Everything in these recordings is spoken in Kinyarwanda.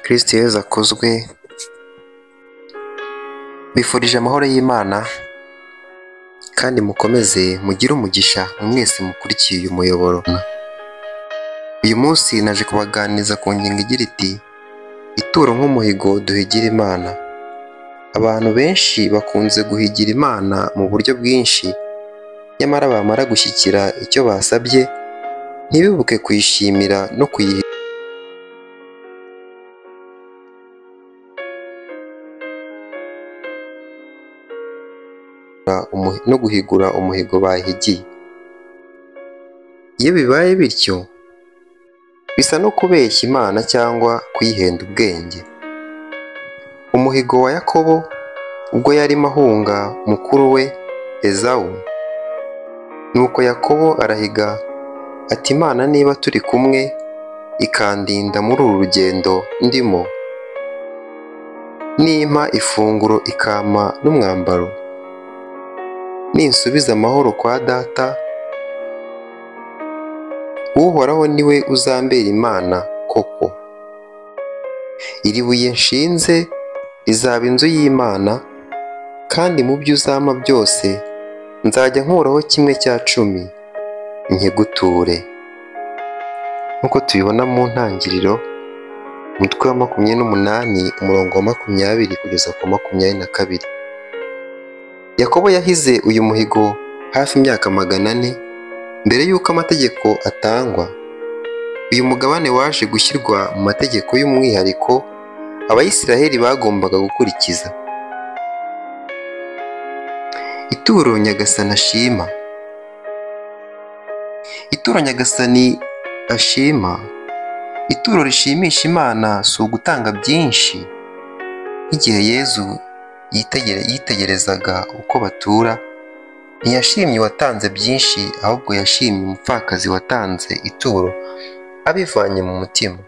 Kristo Yezu akozwe. Bifurije amahoro y'Imana kandi mukomeze mugire umugisha mwese mukurikiye uyu muyoboro. Uyu munsi naje kubaganiriza ku ngingo igira iti ituro nk'umuhigo duhigira Imana. Abantu benshi bakunze guhigira Imana mu buryo bwinshi, nyamara bamara gushyikira icyo basabye ntibibuke kuyishimira no guhigura umuhigo bahigiye. Iyo bibaye bityo bisa no kubeshya Imana cyangwa kuyihenda ubwenge. Umuhigo wa Yakobo ubwo yarimo ahunga mukuru we Ezawu, nuko Yakobo arahiga ati Imana niba turi kumwe ikandinda muri uru rugendo ndimo, nimpa ifunguro ikampa n'umwambaro, ninsubiza amahoro kwa data, Uhoraho niwe uzambera Imana koko. Iri buye nshinze rizaba inzu y'Imana, kandi mu byo uzampa byose nzajya nkuraho 1/10 nkiguture. Nk'uko tubibona mu ntangiriro, umutwe wa 28 umurongo wa 20 kugeza ku 22. Yakobo yahize uyu muhigo hafi imyaka 400 mbere y'uko amategeko atangwa. Uyu mugabane waje gushyirwa mu mategeko y'umwihariko Abayisiraheli bagombaga gukurikiza. Ituro Nyagasani ashima. Ituro Nyagasani ashima, ituro rishimisha Imana si ugutanga byinshi. Igihe Yezu yitegerezaga uko batura, ntiyashimye uwatanze byinshi, ahubwo yashimye umupfakazi watanze ituro abivanye mu mutima.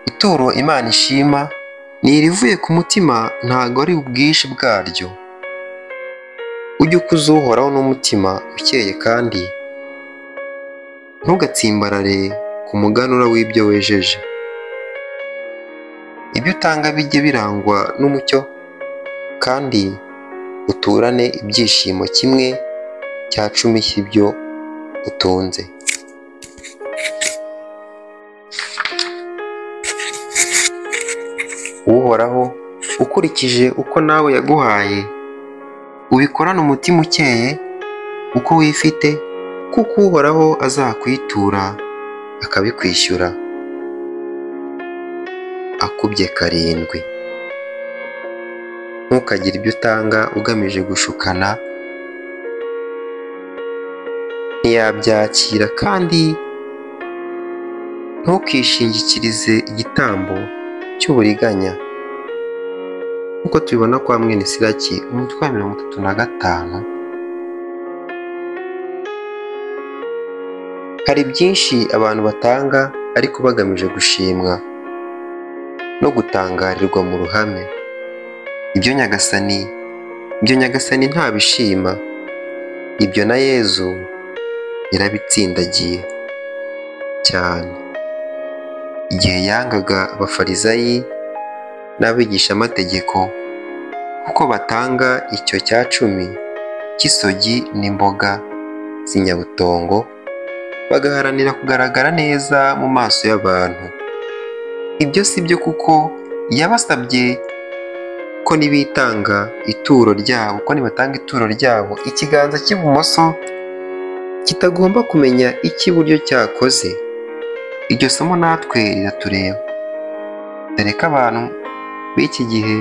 Ituro Imana ishima ni irivuye ku mutima, ntago ari ubwinshi bwaryo. Ujye ukuza Uhoraho n'umutima ukeye, kandi ntugatsimbarare ku muganura w'ibyo wejeje. Ibyo utanga bijye birangwa n'umucyo, kandi uturane ibyishimo 1/10 cy'ibyo utunze. Uhoraho, ukurikije uko nawe yaguhaye, ubikorane umutima ukeye uko wifite, kuko Uhoraho azakwitura akabikwishyura akubye 7. Ntukagire ibyo utanga ugamije gushukana, ntiyabyakira, kandi ntukishingikirize igitambo cy'uburiganya. Nk'uko tubibona kwa mwene Siraki umutwe wa 35. Hari byinshi abantu batanga ariko bagamije gushimwa no gutangarirwa mu ruhame. Ibyo Nyagasani ntabishima. Ibyo na Yezu yarabitsindagiye cyane igihe yangaga abafarisayi n'abigisha amategeko, kuko batanga icyo 10 cy'isogi n'imboga z'inyabutongo, bagaharanira kugaragara neza mu maso y'abantu. Ibyo si byo, kuko yabasabye ko nibatanga ituro ryabo, ikiganza cy'ibumoso kitagomba kumenya icy'iburyo cyakoze. Iryo somo natwe riratureba. Dore ko abantu b'iki gihe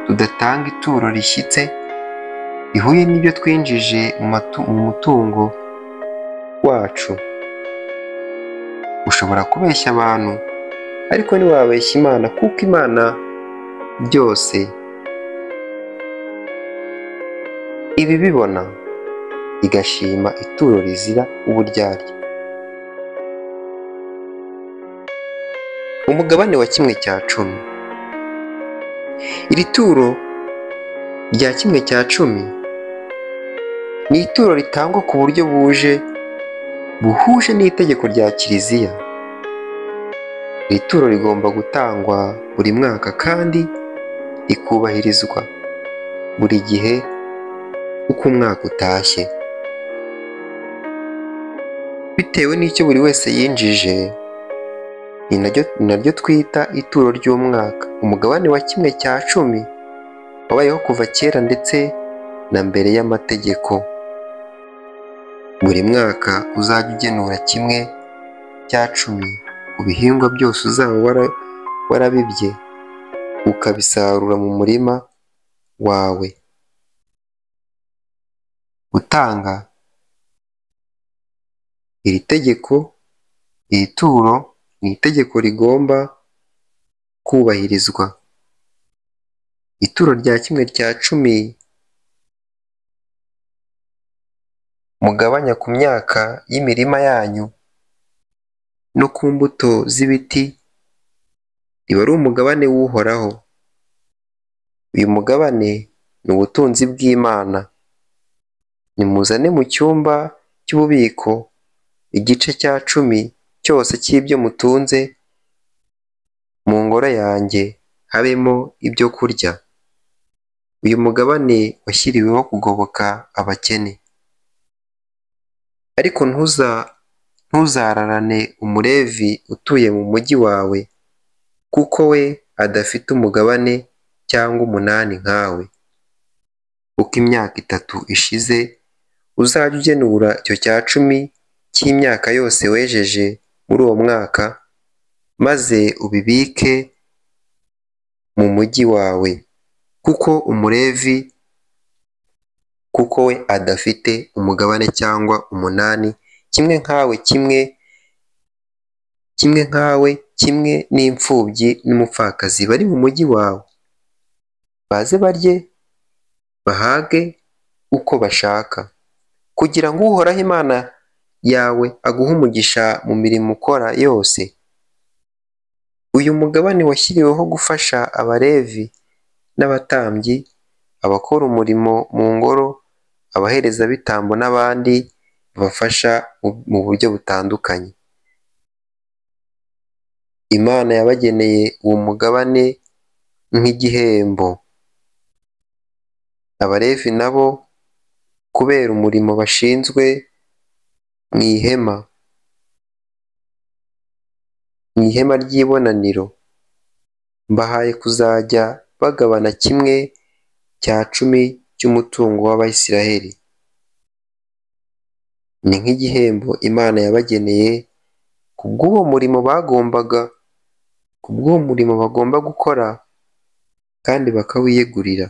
tudatanga ituro rishyitse rihuye n'ibyo twinjije mu mutungo wacu. Ushobora kubeshya abantu, ariko ntiwabeshya Imana, kuko Imana byose ibi bibona, igashima ituro rizira uburyarya. Umugabane wa 1/10. Iri turo rya 1/10 ni ituro ritangwa ku buryo buhuje n'itegeko rya Kiliziya. Iri turo rigomba gutangwa buri mwaka kandi rikubahirizwa buri gihe uko umwaka utashye. Bitewe n'icyo buri wese yinjije, ni naryo twita ituro ry'umwaka. Umugabane wa 1/10 wabayeho kuva kera ndetse na mbere y'amategeko. Buri mwaka uzajya ugenura 1/10 ku bihingwa byose uzaba warabibye ukabisarura mu murima wawe. Gutanga iri turo ni itegeko rigomba kubahirizwa. Ituro rya 1/10 mugabanya ku myaka y'imirima yanyu no ku mbuto z'ibiti riba ari umugabane w'Uhoraho. Uyu mugabane ni ubutunzi bw'Imana. Nimuzane mu cyumba cy'ububiko igice cya 10 cyose cy'ibyo mutunze mu ngoro yanjye, habemo ibyo kurya. Uyu mugabane washyiriweho kugoboka abakene. Ariko ntuzararane umulevi utuye mu mujyi wawe, kuko we adafite umugabane cyangwa umunani nkawe. Uko imyaka 3 ishize, uzajya ugenura icyo cya 10 cy'imyaka yose wejeje muri uwo mwaka, maze ubibike mu mujyi wawe, kuko we adafite umugabane cyangwa umunani kimwe n'imfubyi n'umupfakazi bari mu mujyi wawe. Baze barye bahage uko bashaka, kugira ngo Uhoraho Imana yawe aguhe umugisha mu mirimo ukora yose. Uyu mugabane washyiriweho gufasha abalevi n'abatambyi, abakora umurimo mu ngoro, abaherezabitambo n'abandi babafasha mu buryo butandukanye. Imana yabageneye uwo mugabane nk'igihembo. Abalevi nabo, kubera umurimo bashinzwe mu ihema ry'ibonaniro, mbahaye kuzajya bagabana 1/10 cy'umutungo w'Abayisiraheli. Ni nk'igihembo Imana yabageneye kubw'uwo murimo bagomba gukora kandi bakawiyegurira.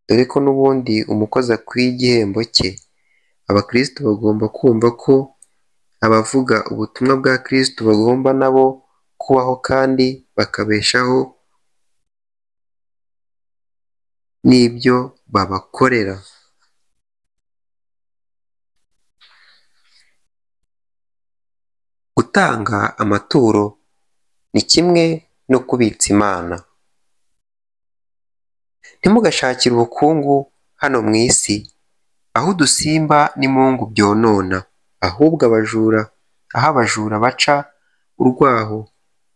Dore ko n'ubundi umukozi akwiye igihembo cye. Abakristo bagomba kumva ko abavuga ubutumwa bwa Kristo bagomba nabo kubaho kandi bakabeshaho n'ibyo babakorera. Gutanga amaturo ni kimwe no kubitsa Imana. Ntimugashakire ubukungu hano mu isi, aho udusimba n'imungu byonona, ahubwo abajura baca urwaho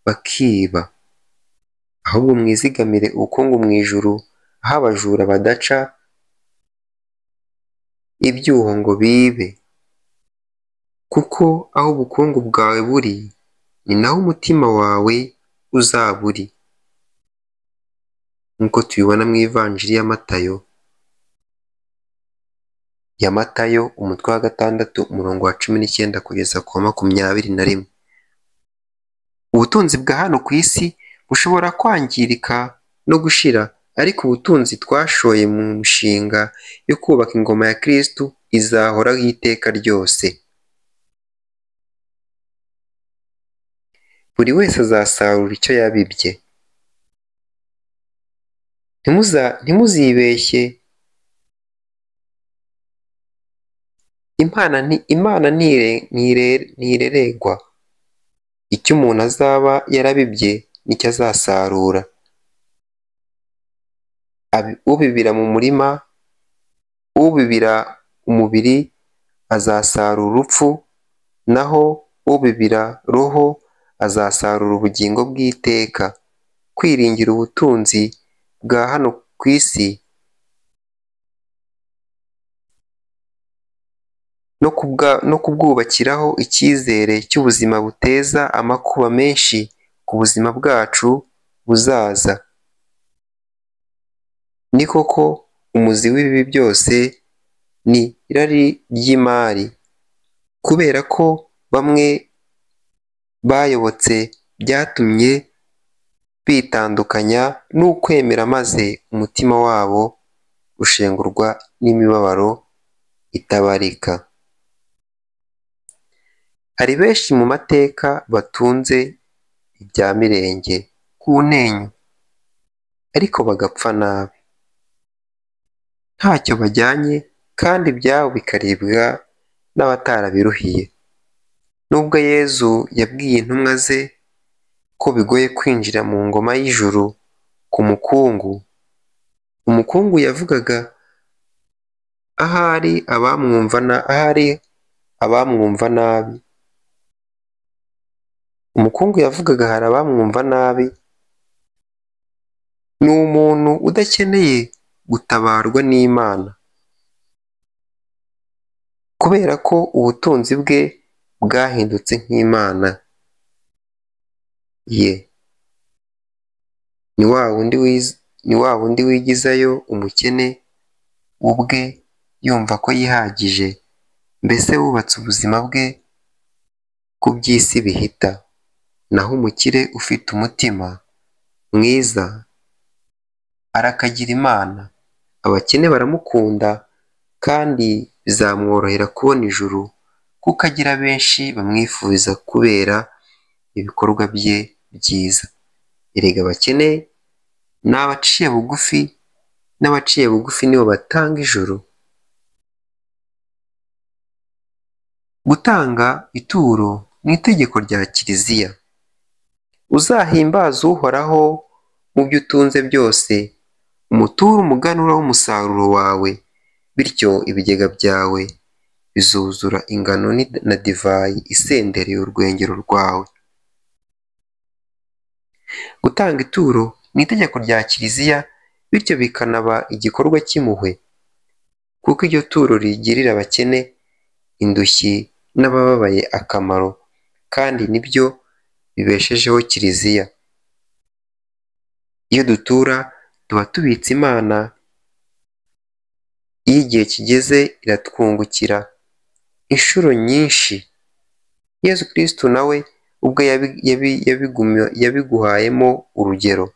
bakiba. Ahubwo mwizigamire ubukungu mu ijuru, aho abajura badaca ibyuho ngo bibe. Kuko aho ubukungu bwawe buri, ni naho umutima wawe uzaba uri. Nk'uko tubibona mu ivanjiri ya Matayo umutwe wa 6 umurongo wa 19 kugeza ku wa 21. Ubutunzi bwa hano ku isi bushobora kwangirika no gushira, ariko ubutunzi twashoye mu nshinga yo kubaka ingoma ya Kristo izahoraho iteka ryose. Buri wese azasarura icyo yabibye. Ntimuzibeshye. Imana ntireregwa. Icyo umuntu azaba yarabibye nicyo azasarura. Ubibira mu murima, ubibira umubiri azasarura urupfu, naho ubibira roho azasarura ubugingo bw'iteka. Kwiringira ubutunzi bwa hano ku isi no kubwubakiraho icyizere cy'ubuzima buteza amakuba menshi ku buzima bwacu buzaza. Ni koko umuzi w'ibibi byose ni irari ry'imari, kubera ko bamwe bayobotse byatumye bitandukanya n'ukwemera, maze umutima wabo ushengurwa n'imibabaro itabarika. Hari benshi mu mateka batunze ibya mirenge ku ntenyo, ariko bagapfa nabi, ntacyo bajyanye, kandi ibyabo bikaribwa n'abatarabiruhiye. Nubwo Yezu yabwiye intumwa ze ko bigoye kwinjira mu ngoma y'ijuru ku mukungu, umukungu yavugaga ahari abamwumva nabi. Umukungu yavugaga hari abamwumva nabi, ni umuntu udakeneye gutabarwa n'Imana, kubera ko ubutunzi bwe bwahindutse nk'Imana ye. Ni wa wundi wigizayo umukene ubwe yumva ko yihagije, mbese wubatse ubuzima bwe ku by'isi bihita, naho umukire ufite umutima mwiza arakagira Imana. Abakene baramukunda kandi bizamworohera kubona ijuru, kuko agira benshi bamwifuza kubera ibikorwa bye byiza. Erega abakene n'abaciye bugufi, n'abaciye bugufi nibo batanga ijuru. Gutanga ituro ni itegeko rya Kiliziya. Uzahimbaze Uhoraho mu byo utunze byose, umuture umuganura w'umusaruro wawe, bityo ibigega byawe bizuzura ingano na divayi isendereye urwengero rwawe. Gutanga ituro ni itegeko rya Kiliziya, bityo bikanaba igikorwa cy'impuhwe, kuko iryo turo rigirira abakene, indushyi n'abababaye akamaro, kandi nibyo bibeshejeho Kiliziya. Iyo dutura tuba tubitse Imana, iyo igihe kigeze iratwungukira inshuro nyinshi. Yezu Kristo nawe ubwo yabiguhayemo urugero.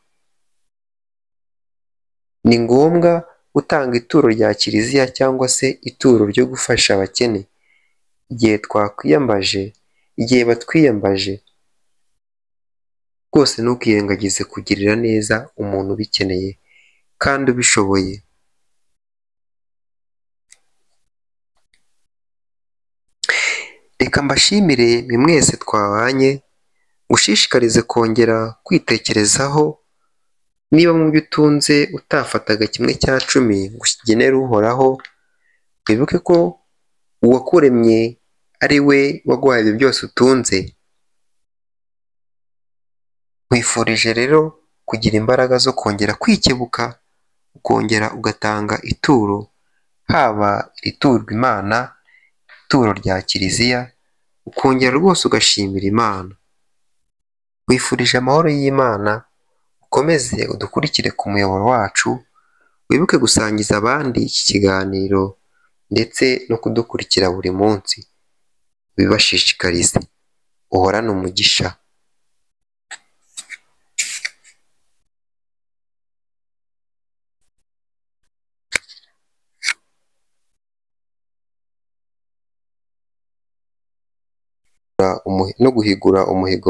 Ni ngombwa gutanga ituro rya Kiliziya cyangwa se ituro ryo gufasha abakene igihe batwiyambaje. Rwose ntukirengagize kugirira neza umuntu ubikeneye kandi ubishoboye. Reka mbashimire mwe mwese twabanye, ngushishikarize kongera kwitekerezaho. Niba mu byo utunze utafataga 1/10 ngo ukigenere Uhoraho, wibuke ko uwakuremye ari we waguhaye ibyo byose utunze. Nkwifurije rero kugira imbaraga zo kongera kwikebuka, ukongera ugatanga ituro, haba iriturwa Imana, ituro rya Kiliziya, ukongera rwose ugashimira Imana. Wifurije amahoro y'Imana, ukomeze udukurikire ku muyoboro wacu, wibuke gusangiza abandi iki kiganiro ndetse no kudukurikira buri munsi. Bibashishikarize. Uhorane umugisha. No guhigura umuhigo